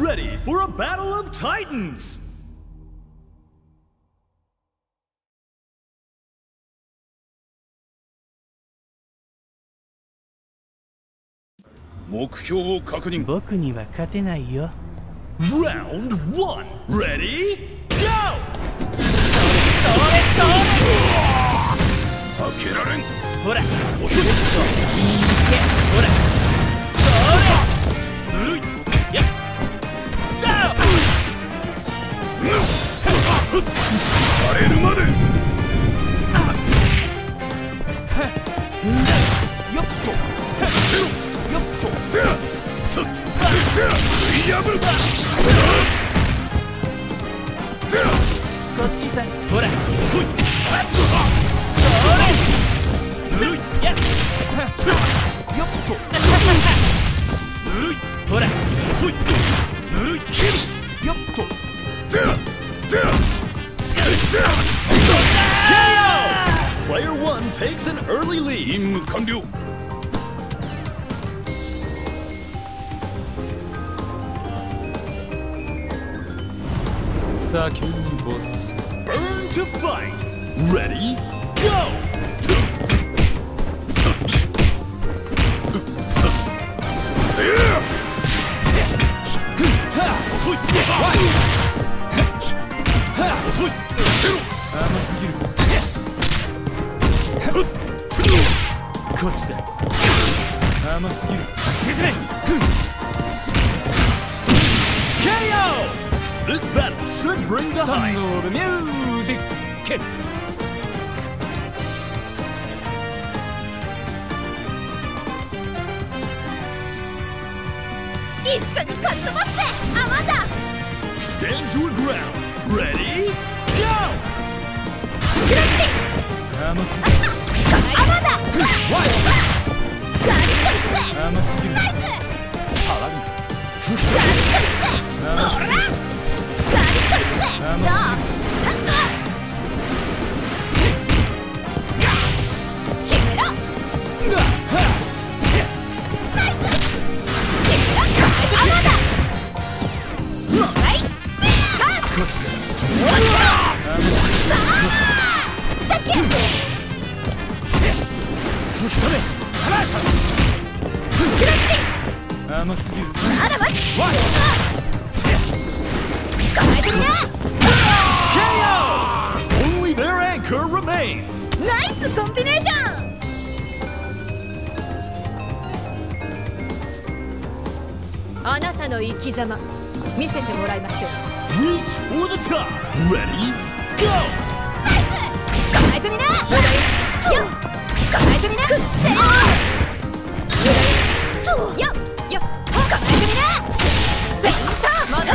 ready for a battle of titans! 目標を確認。僕には勝てないよ。Round 1 Ready? Go! 開けられん。ほら遅い。ほらぬるい。やっだ荒れるまで。よっとよっとさっ破る。こっちさほら遅い。それぬるいやっよっとぬるい。ほら遅い。ぬるい。切る。よっと Player 1 takes an early lead. 任務完了。さあ急にボス Burn to fight. Ready? Go! 遅い。遅い。甘すぎるこっちだ甘すぎる沈め KO! This battle should bring the サン high. ドオブミュージック一緒にかっ飛ばせアマンダ Stand your ground. Ready? Go! クラッチ甘すぎる捕まえアマンダガリッといくぜ甘すぎるナイスさらにガリッといくぜ甘すぎるガリッといくぜ甘すぎるどうハンド決めろナイス決めろアマンダもうはいこっちだサンキュー吹き飛べクラッチ甘すぎるまだまだ捕まえてみな KO! Only their anchor remains. ナイスコンビネーションあなたの生き様見せてもらいましょう Reach for the top. Ready? Go! ナイス捕まえてみなよ捕まえてみなよよ捕まえてみなフェイントまだ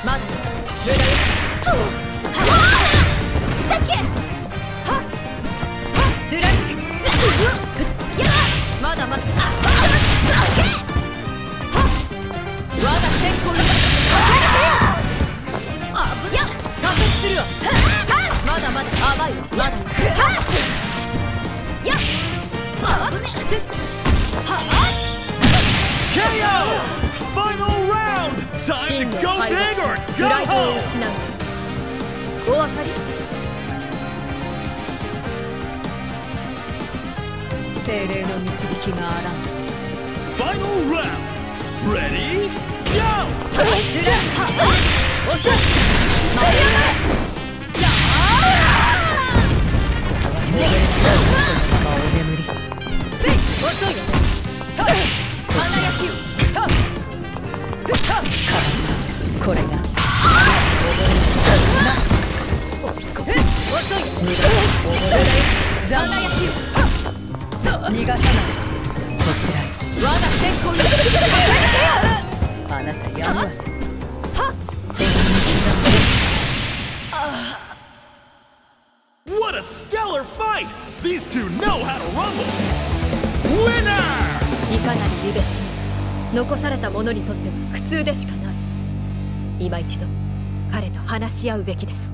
まだ上だよサンキューはっ貫いてまだまだ我が先行に危や加速するわまだまだ甘いわまだやっ危ねKO! Final round. Time 真 to の go 敗 big 北 or プ go ライドを home. 失うお分かり精霊の導きがあらん Final round. Ready? Go! あいつら遅いまだやお眠りつい遅いよと花焼きとこれがなし遅いザナ焼き逃がさないこちらへ我が先行にあなたやむわね戦に What a stellar fight! These two know how to rumble. Winner! いかなる離別残された者にとっては苦痛でしかない今一度彼と話し合うべきです